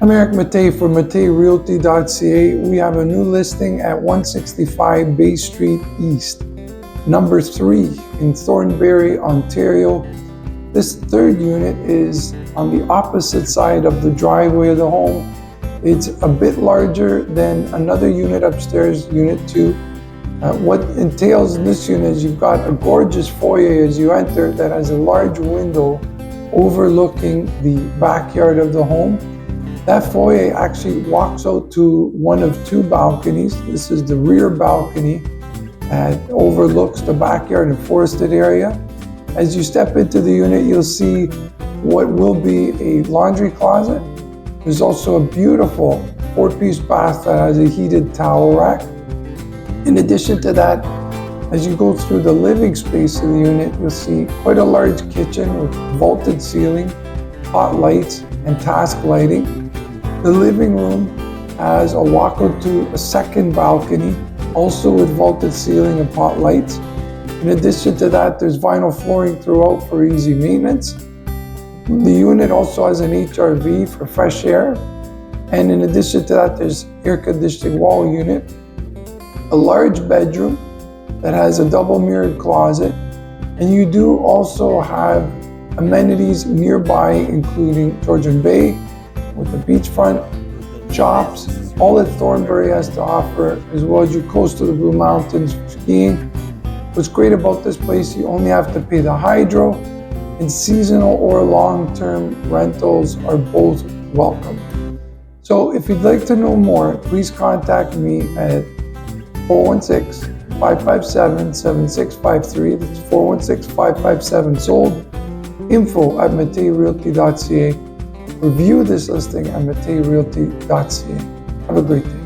I'm Eric Mattei for matteirealty.ca. We have a new listing at 165 Bay Street East, number 3 in Thornbury, Ontario. This third unit is on the opposite side of the driveway of the home. It's a bit larger than another unit upstairs, unit 2. What entails in this unit is you've got a gorgeous foyer as you enter that has a large window overlooking the backyard of the home. That foyer actually walks out to one of 2 balconies. This is the rear balcony that overlooks the backyard and forested area. As you step into the unit, you'll see what will be a laundry closet. There's also a beautiful 4-piece bath that has a heated towel rack. In addition to that, as you go through the living space of the unit, you'll see quite a large kitchen with vaulted ceiling, hot lights, and task lighting. The living room has a walkout to a second balcony, also with vaulted ceiling and pot lights. In addition to that, there's vinyl flooring throughout for easy maintenance. The unit also has an HRV for fresh air. And in addition to that, there's air conditioning wall unit, a large bedroom that has a double mirrored closet. And you do also have amenities nearby, including Georgian Bay with the beachfront, shops, all that Thornbury has to offer, as well as you're close to the Blue Mountains for skiing. What's great about this place, you only have to pay the hydro, and seasonal or long-term rentals are both welcome. So if you'd like to know more, please contact me at 416-557-7653. That's 416-557-SOLD. info@matteirealty.ca. Review this listing at matteirealty.ca. Have a great day.